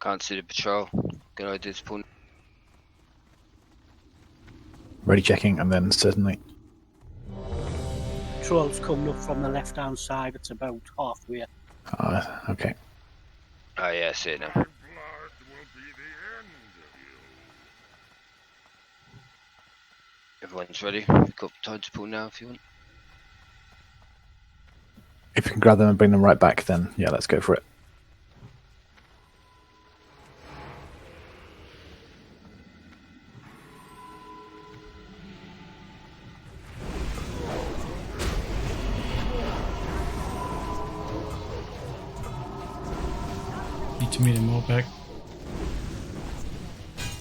Can't see the patrol. Good idea to pull. Ready checking, and then certainly. Patrol's coming up from the left-hand side. It's about halfway. Okay. Oh yeah, I see it now. Everyone's ready. We've got time to pull now if you want. If you can grab them and bring them right back, then yeah, let's go for it. Need to meet them all back.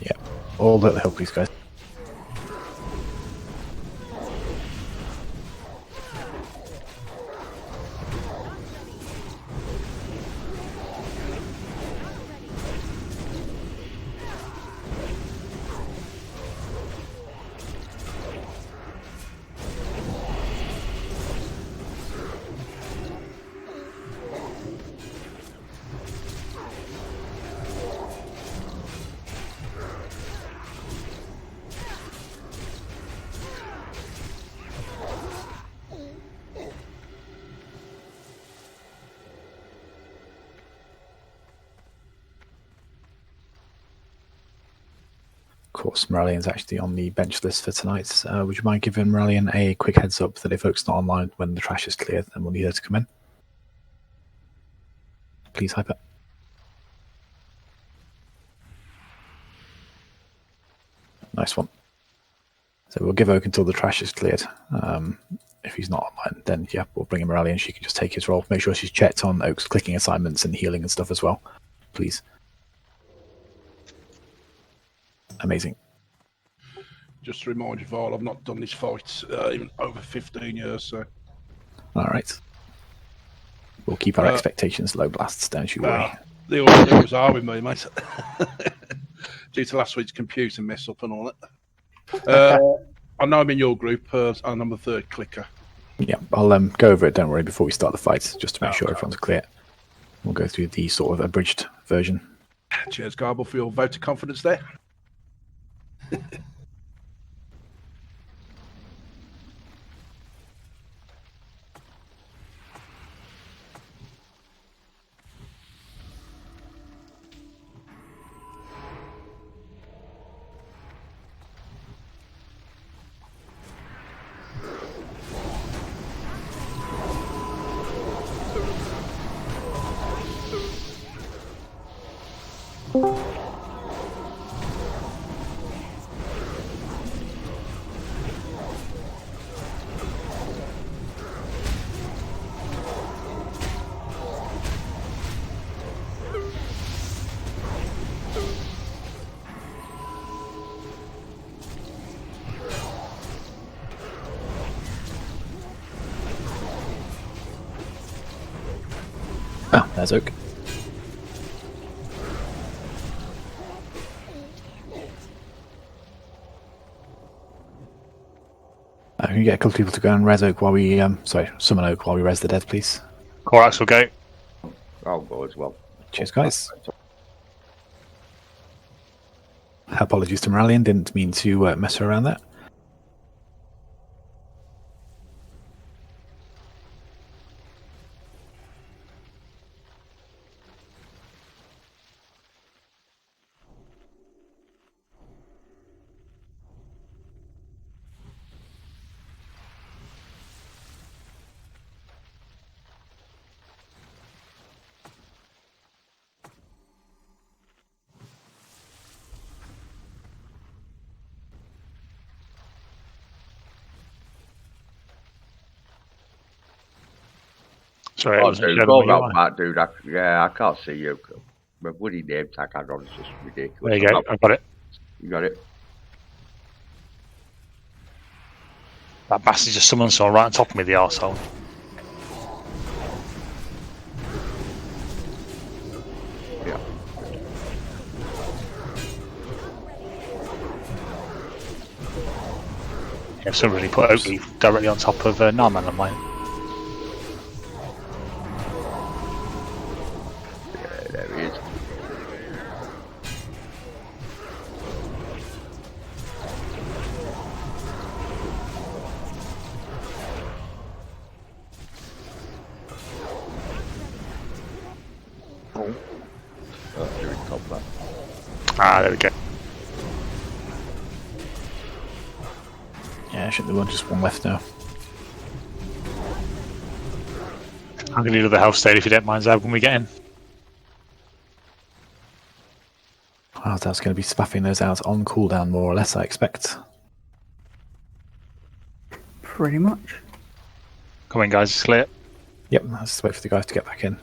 Yeah, all that'll help these guys. Of course, Morellian's actually on the bench list for tonight. Would you mind giving Morellian a quick heads up that if folks not online when the trash is cleared, then we'll need her to come in? Please, Hyper. Nice one. So we'll give Oak until the trash is cleared. If he's not online, then yeah, we'll bring in Morellian. She can just take his role. Make sure she's checked on Oak's clicking assignments and healing and stuff as well, please. Amazing. Just to remind you, Val, I've not done this fight in over 15 years, so... Alright. We'll keep our expectations low, Blasts, don't you worry. They always are with me, mate. Due to last week's computer mess up and all that. I know I'm in your group, and I'm the third clicker. Yeah, I'll go over it, don't worry, before we start the fight, just to make sure everyone's clear. We'll go through the sort of abridged version. Cheers, Garble, for your vote of confidence there. Ah, there's Oak. Can you get a couple of people to go and res Oak while we, summon Oak while we res the dead, please? Corax will go. I'll go as well. Cheers, guys. Apologies to Morellian, didn't mean to mess her around there. Sorry, go out, Matt, dude. I can't see you. My bloody name tag I got is just ridiculous. There you go, I've got it. You got it? That bastard just summoned someone right on top of me, the arsehole. Yeah. Yeah, somebody put Oakley directly on top of Narman on mine. Yeah, there he is. Doing combat. Ah, there we go. Yeah, shouldn't there be just one left now. I'm going to do the health state if you don't mind, Zab, when we get in. Oh, that's going to be spaffing those out on cooldown more or less, I expect. Pretty much. Come in, guys, it's clear. Yep, let's wait for the guys to get back in.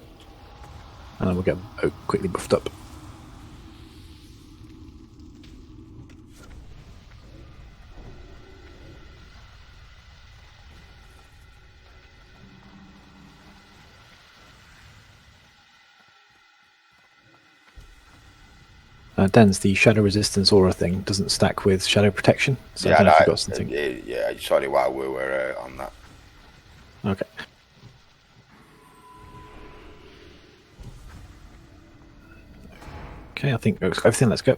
And then we'll get Oak quickly buffed up. Dens, the shadow resistance aura thing doesn't stack with shadow protection, so I don't know if you've got something. Yeah, I saw it while we were on that. Okay. Okay, I think Oak's got everything. Let's go.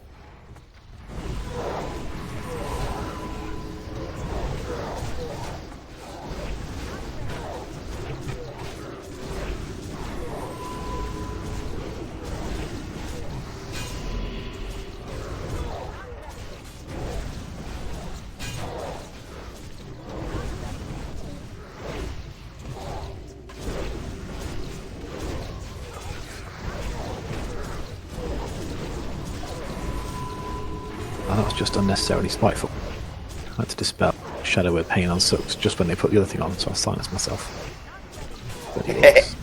Oh, that was just unnecessarily spiteful. I had to dispel shadow with pain on Sooks just when they put the other thing on, so I silenced myself. But he was.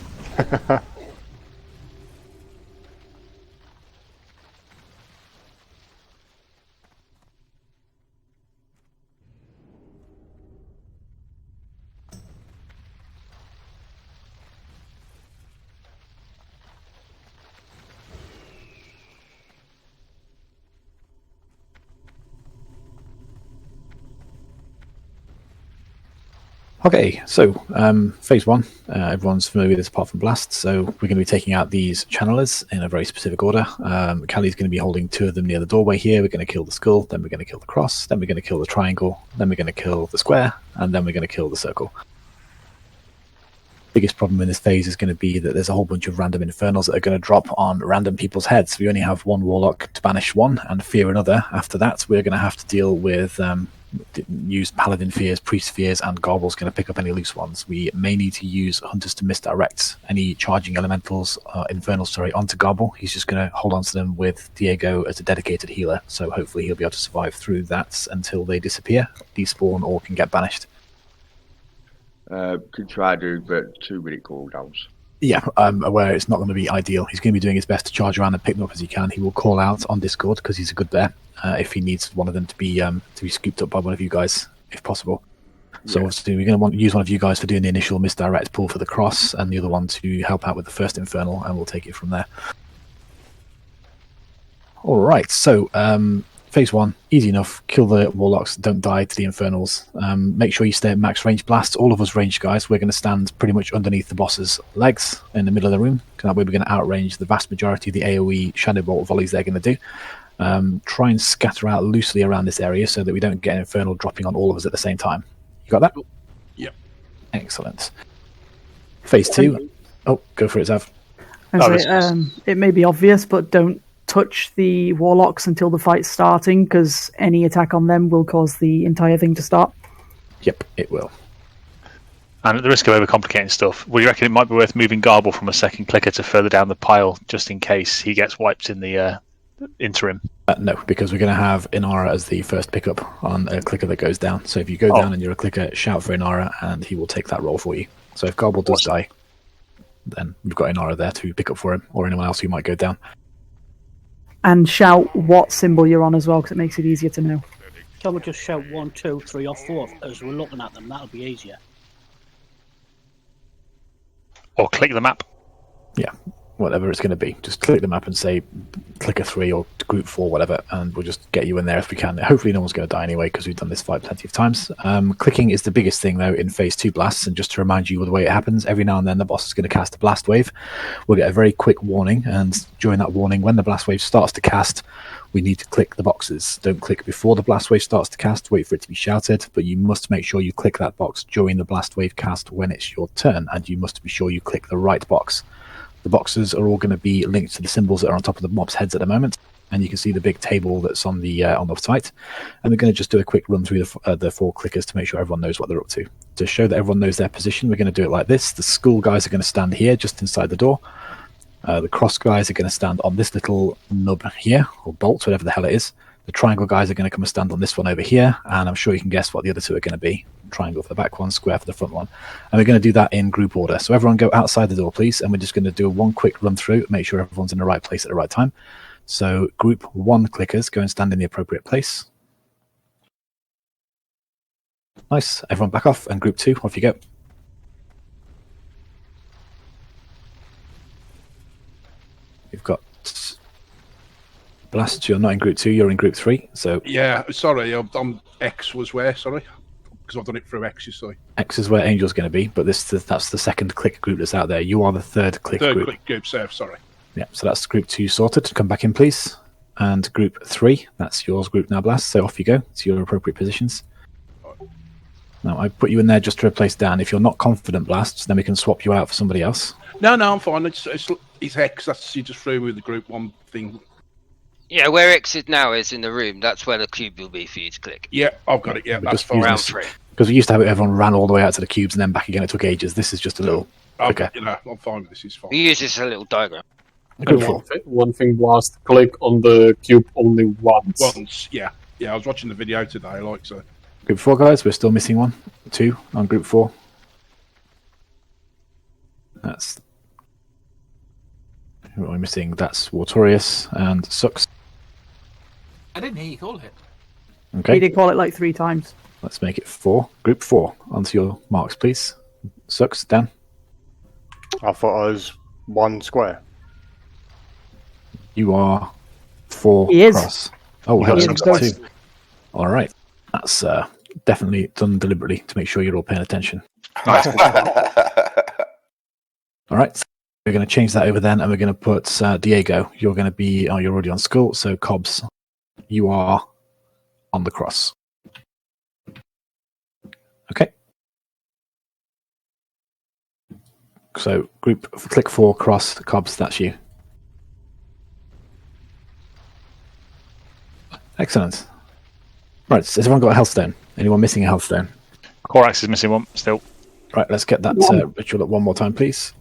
Okay, so phase one, everyone's familiar with this apart from Blast, so we're going to be taking out these channelers in a very specific order. Callie's going to be holding two of them near the doorway here. We're going to kill the skull, then we're going to kill the cross, then we're going to kill the triangle, then we're going to kill the square, and then we're going to kill the circle. Biggest problem in this phase is going to be that there's a whole bunch of random infernals that are going to drop on random people's heads. We only have one warlock to banish one and fear another. After that, we're going to have to deal with use paladin fears, priest fears, and Garble's going to pick up any loose ones. We may need to use hunters to misdirect any charging elementals, infernals, onto Garble. He's just going to hold on to them with Diego as a dedicated healer, so hopefully he'll be able to survive through that until they disappear, despawn, or can get banished. Could try to do, but 2-minute cooldowns. Yeah, I'm aware it's not going to be ideal. He's going to be doing his best to charge around and pick them up as he can. He will call out on Discord because he's a good bear if he needs one of them to be scooped up by one of you guys, if possible. So obviously we're going to use one of you guys for doing the initial misdirect pull for the cross, and the other one to help out with the first infernal, and we'll take it from there. All right, so phase one, easy enough. Kill the warlocks, don't die to the infernals. Make sure you stay at max range blast. All of us ranged guys, we're going to stand pretty much underneath the boss's legs in the middle of the room. That way we're going to outrange the vast majority of the AoE shadow bolt volleys they're going to do. Try and scatter out loosely around this area so that we don't get an infernal dropping on all of us at the same time. You got that? Yep. Excellent. Phase two. Oh, go for it, Zav. It may be obvious, but don't touch the warlocks until the fight's starting, because any attack on them will cause the entire thing to start. Yep, it will. And at the risk of overcomplicating stuff, would you reckon it might be worth moving Garble from a second clicker to further down the pile, just in case he gets wiped in the interim? No, because we're going to have Inara as the first pickup on a clicker that goes down. So if you go down and you're a clicker, shout for Inara, and he will take that role for you. So if Garble does die, then we've got Inara there to pick up for him, or anyone else who might go down. And shout what symbol you're on as well, because it makes it easier to know. Can we just shout 1, 2, 3, or 4 as we're looking at them? That'll be easier. Or click the map. Yeah, whatever it's going to be. Just click the map and say clicker 3 or group 4, whatever, and we'll just get you in there if we can. Hopefully no one's going to die anyway, because we've done this fight plenty of times. Clicking is the biggest thing, though, in phase 2 blasts, and just to remind you of the way it happens, every now and then the boss is going to cast a blast wave. We'll get a very quick warning, and during that warning, when the blast wave starts to cast, we need to click the boxes. Don't click before the blast wave starts to cast, wait for it to be shouted, but you must make sure you click that box during the blast wave cast when it's your turn, and you must be sure you click the right box. The boxes are all going to be linked to the symbols that are on top of the mobs' heads at the moment, and you can see the big table that's on the site. And we're going to just do a quick run through the 4 clickers to make sure everyone knows what they're up to. To show that everyone knows their position, we're going to do it like this. The school guys are going to stand here, just inside the door. The cross guys are going to stand on this little nub here, or bolt, whatever the hell it is. The triangle guys are going to come and stand on this one over here, and I'm sure you can guess what the other 2 are going to be. Triangle for the back one, square for the front one. And we're going to do that in group order. So everyone go outside the door, please, and we're just going to do one quick run through, make sure everyone's in the right place at the right time. So group 1 clickers, go and stand in the appropriate place. Nice. Everyone back off, and group 2, off you go. You've got Blast, you're not in group 2, you're in group 3. So Yeah, sorry, I'm X was where, sorry? Because I've done it through X, you see. X is where Angel's going to be, but that's the second click group that's out there. You are the third click group. Third click group, sorry. Yeah, so that's group 2 sorted. Come back in, please. And group 3, that's yours group now, Blast. So off you go to your appropriate positions. Now, I put you in there just to replace Dan. If you're not confident, Blast, then we can swap you out for somebody else. No, I'm fine. It's X. That's you just threw me with the group 1 thing. Yeah, where X is now is in the room. That's where the cube will be for you to click. Yeah, I've got it. Yeah, that's fine. Round 3. Because we used to have it, everyone ran all the way out to the cubes and then back again. It took ages. This is just a little quicker. I'm fine with this. It's fine. We use this as a little diagram. Group And 4. one thing, Blast, click on the cube only once. Once, yeah. I was watching the video today, like so. Group 4, guys, we're still missing 1. 2 on group 4. That's... Who are we missing? That's Wartorius and Sux. I didn't hear you call it. Okay. He did call it like 3 times. Let's make it 4. Group 4. Onto your marks, please. Sux, Dan. I thought I was 1 square. You are 4 He is. cross. Oh, He is hello, close. 2. All right. That's definitely done deliberately to make sure you're all paying attention. All right. We're going to change that over then, and we're going to put Diego. You're going to be... Oh, you're already on skull. So, Cobbs, you are on the cross. Okay. So, click 4, cross, Cobbs, that's you. Excellent. Right, so has everyone got a health stone? Anyone missing a health stone? Corax is missing 1 still. Right, let's get that ritual up one more time, please.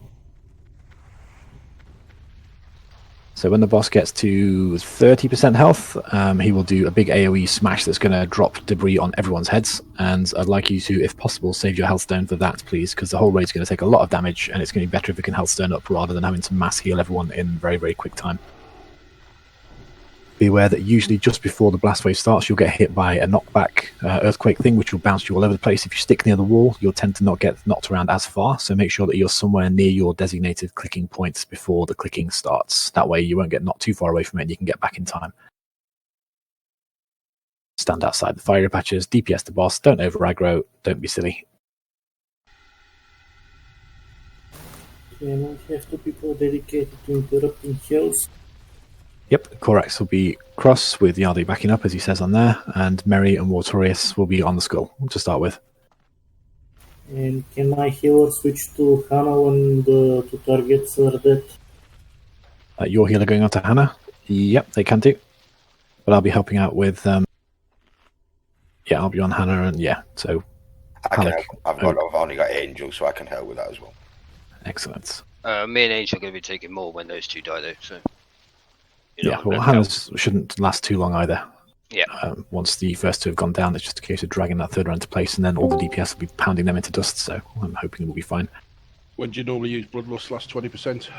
So when the boss gets to 30% health, he will do a big AoE smash that's going to drop debris on everyone's heads. And I'd like you to, if possible, save your health stone for that, please, because the whole raid's going to take a lot of damage, and it's going to be better if we can health stone up rather than having to mass heal everyone in very, very quick time. Be aware that usually just before the blast wave starts, you'll get hit by a knockback earthquake thing, which will bounce you all over the place. If you stick near the wall, you'll tend to not get knocked around as far. So make sure that you're somewhere near your designated clicking points before the clicking starts. That way you won't get knocked too far away from it and you can get back in time. Stand outside the fiery patches, DPS the boss, don't over aggro, don't be silly. Can I have 2 people dedicated to interrupting heals? Yep, Corax will be cross with Yardi backing up, as he says on there, and Merry and Wartorius will be on the skull to start with. And can my healer switch to Hannah when the 2 targets are dead? Your healer going on to Hannah? Yep, they can do. But I'll be helping out with... I'll be on Hannah, and so... I've only got Angel, so I can help with that as well. Excellent. Me and Angel are going to be taking more when those 2 die, though, so... Hannah's shouldn't last too long either. Yeah. Once the first 2 have gone down, it's just a case of dragging that 3rd one into place, and then all the DPS will be pounding them into dust, so I'm hoping we'll be fine. When do you normally use Bloodlust last 20%?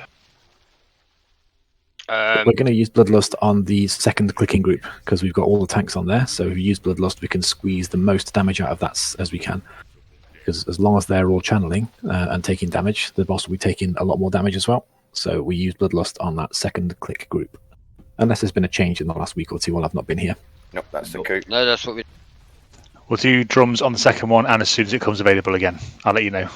We're going to use Bloodlust on the second clicking group, because we've got all the tanks on there, so if we use Bloodlust, we can squeeze the most damage out of that as we can. Because as long as they're all channeling and taking damage, the boss will be taking a lot more damage as well. So we use Bloodlust on that second click group. Unless there's been a change in the last week or 2 while I've not been here. Nope, that's the coup. No, that's what we... We'll do drums on the second one, and as soon as it comes available again, I'll let you know.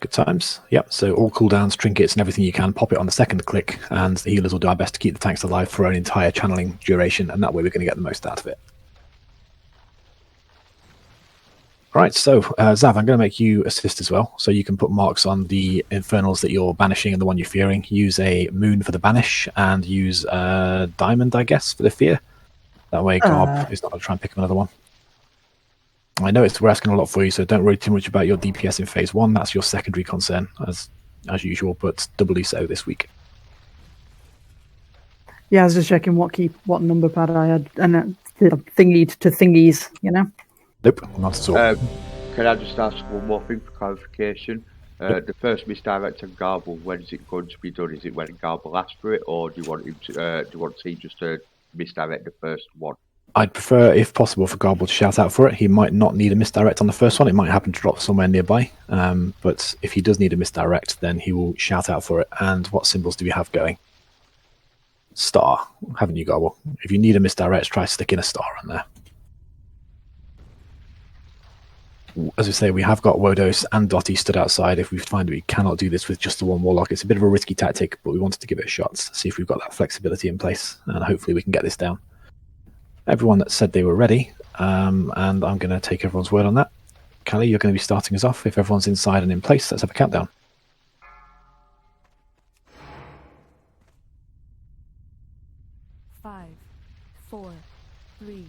Good times. Yep, so all cooldowns, trinkets, and everything you can, pop it on the second click, and the healers will do our best to keep the tanks alive for an entire channeling duration, and that way we're going to get the most out of it. Right, so Zav, I'm going to make you assist as well, so you can put marks on the infernals that you're banishing and the one you're fearing. Use a moon for the banish, and use a diamond, I guess, for the fear. That way, Garb is not going to try and pick up another one. I know we're asking a lot for you, so don't worry too much about your DPS in phase 1. That's your secondary concern, as usual, but doubly so this week. Yeah, I was just checking what number pad I had, and thingied to thingies, you know? Nope, not at all. Can I just ask one more thing for clarification? The first misdirect on Garble, when is it going to be done? Is it when Garble asks for it, or do you want him to? Do you want T just to misdirect the first one? I'd prefer, if possible, for Garble to shout out for it. He might not need a misdirect on the first one. It might happen to drop somewhere nearby. But if he does need a misdirect, then he will shout out for it. And what symbols do we have going? Star, haven't you, Garble? If you need a misdirect, try sticking a star on there. As we say, we have got Wodos and Dottie stood outside. If we find we cannot do this with just the one Warlock, it's a bit of a risky tactic, but we wanted to give it a shot, see if we've got that flexibility in place, and hopefully we can get this down. Everyone that said they were ready, and I'm going to take everyone's word on that. Callie, you're going to be starting us off. If everyone's inside and in place, let's have a countdown. 5, 4, 3,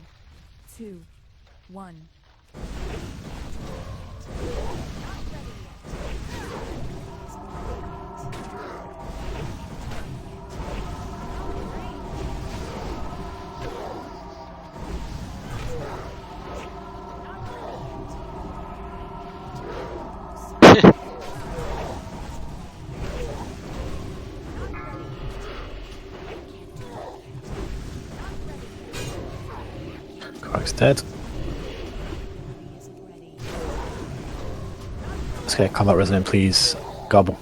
2, 1. Correct's dead. Let's get a combat resonant, please. Garble.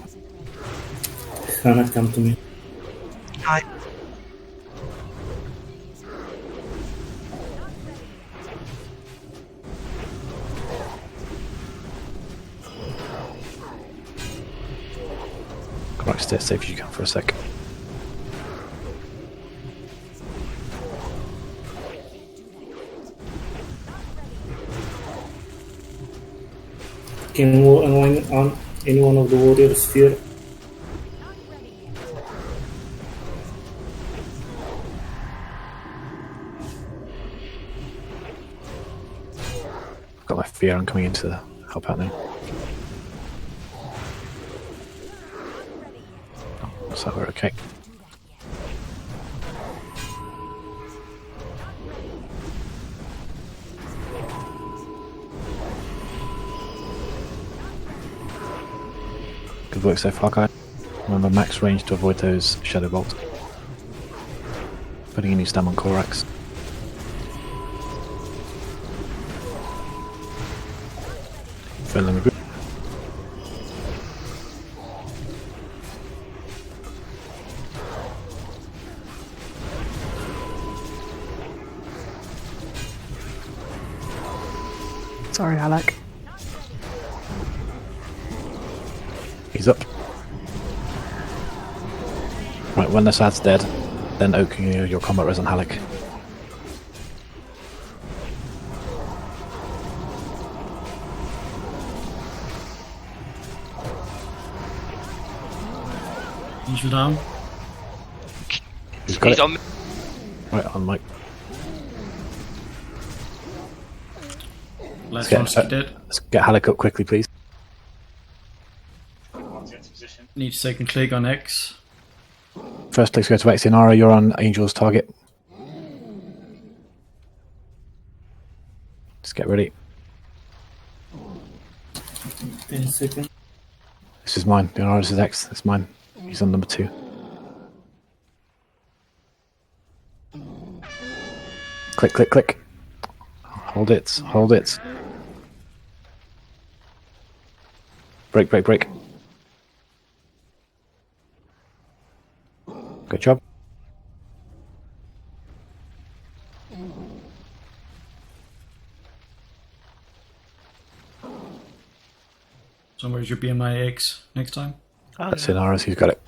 Hannah, come to me. Hi. Correct, stay as safe as you can for a sec. Can you align on any one of the warrior sphere? I've got my fear. I'm coming in to help out now. So we're okay. Good work so far, guys. Remember max range to avoid those shadow bolts. Putting a new stem on Korax. Filling the group. Sorry, Alec. He's up. Right, when the Sad's dead, then Oak, your combat res on Halleck. Angel down. He's got it. on. Right, on Mike. Last one's dead. Let's get Halleck up quickly, please. Need second click on X. First clicks go to Exionara, you're on Angel's target. Just get ready. 10 seconds. This is mine. Leonardo's is X. That's mine. He's on number 2. Click, click, click. Hold it. Hold it. Break, break, break. Good job. Somewhere should be in my X next time. That's in ours. He's got it.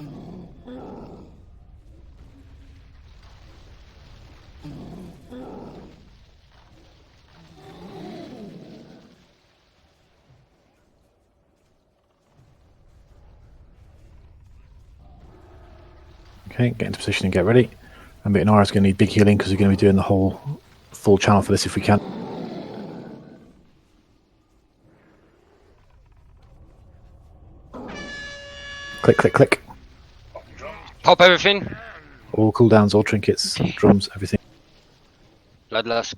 Okay, get into position and get ready. And Inara's going to need big healing because we're going to be doing the whole full channel for this if we can. Click, click, click. Pop everything. All cooldowns, all trinkets, drums, everything. Bloodlust.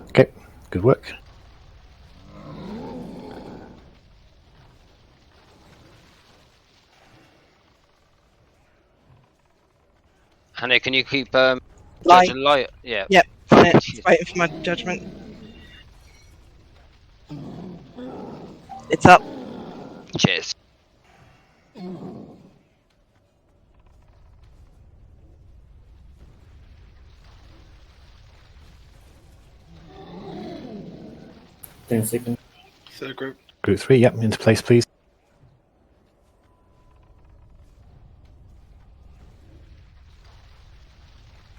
Okay, good work. Hannah, can you keep Light. judging light? Yeah. Yep. Just waiting for my judgment. It's up. Cheers. Seconds. Third group. Group 3, yep, into place, please.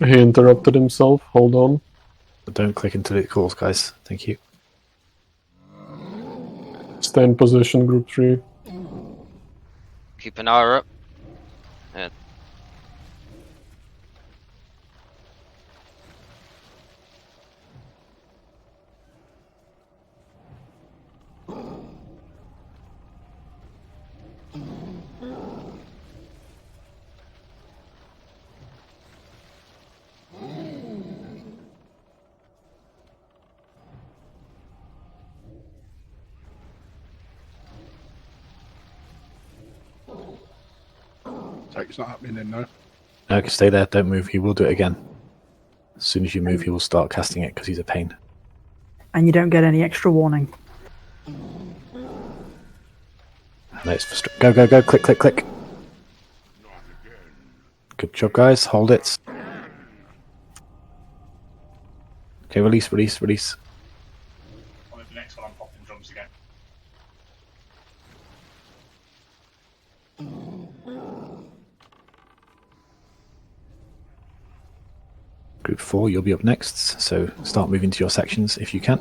He interrupted himself. Hold on. Don't click until it calls, guys. Thank you. Stay in position, group 3. Keep an eye up. Yeah. It's not happening then, no. Okay, stay there. Don't move. He will do it again. As soon as you move, he will start casting it because he's a pain. And you don't get any extra warning. No, it's for go, go, go. Click, click, click. Good job, guys. Hold it. Okay, release, release, release. On the next one, I'm popping drums again. Group 4, you'll be up next, so start moving to your sections if you can.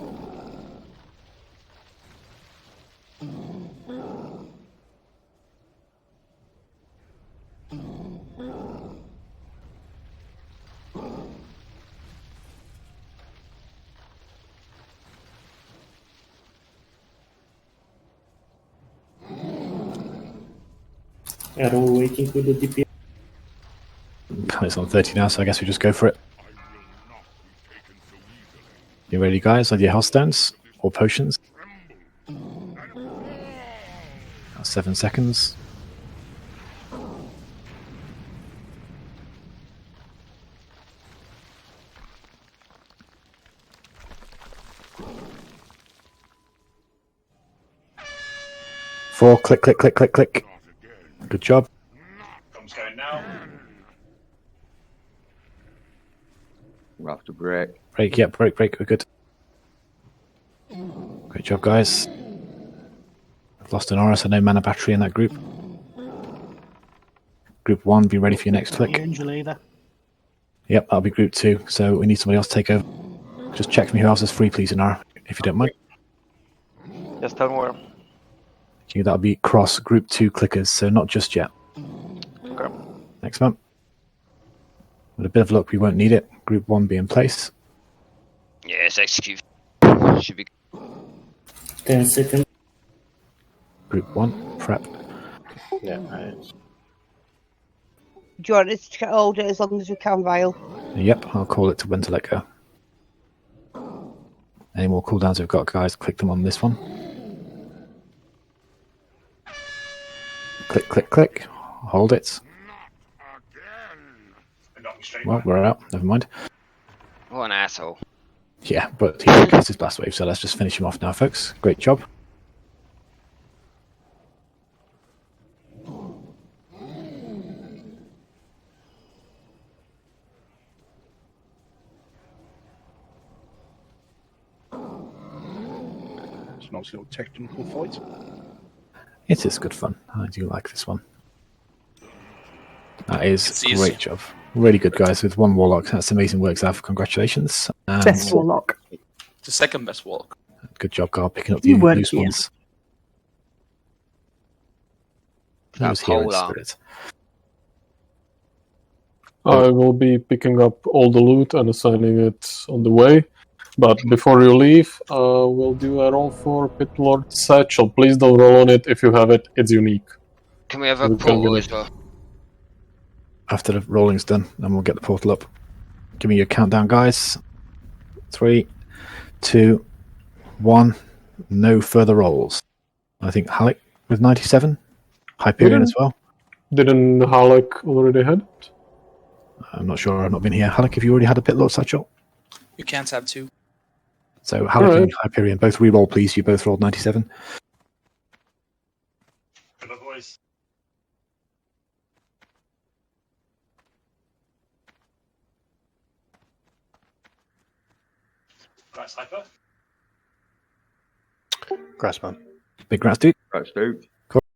Are we waiting with the DP? It's on 30 now, so I guess we just go for it. You ready, guys? Are your health stones or potions? 7 seconds. Four, click, click, click, click, click. Good job. Drums going now. We'll have to break. Break, yep, break, break, we're good. Great job, guys. I've lost an aura, so no mana battery in that group. Group 1, be ready for your next click. Angel either. Yep, that'll be group 2, so we need somebody else to take over. Just check for me who else is free, please, Inara, if you don't mind. Yes, don't worry. That'll be cross group 2 clickers, so not just yet. Okay. Next month. With a bit of luck, we won't need it. Group 1 be in place. Yes, execute. Should be. 10 seconds. Group 1, prep. Yeah, right. Do you want us to hold it as long as we can, Vile? Yep, I'll call it to when to let go. Any more cooldowns we've got, guys, click them on this one. Click, click, click. Hold it. Well, we're out. Never mind. What an asshole. Yeah, but he did cast his blast wave, so let's just finish him off now, folks. Great job. It's a nice little technical fight. It is good fun. I do like this one. That is a great job. Really good, guys, with 1 warlock. That's amazing work, Zav. Congratulations. Best warlock. It's the second best warlock. Good job, Carl, picking up the You weren't loose here. ones. He was here in spirit. I will be picking up all the loot and assigning it on the way. But before you leave, we'll do a roll for Pit Lord Satchel. Please don't roll on it. If you have it, it's unique. Can we have So a we can portal get as well? After the rolling's done, and we'll get the portal up. Give me your countdown, guys. 3, 2, 1. No further rolls. I think Halleck with 97. Hyperion as well. Didn't Halleck already had it? I'm not sure. I've not been here. Halleck, have you already had a Pit Lord Satchel? You can't have two. So Halleck Alright. and Hyperion, both re-roll, please. You both rolled 97. Grassman. Big grats, dude. That's dude.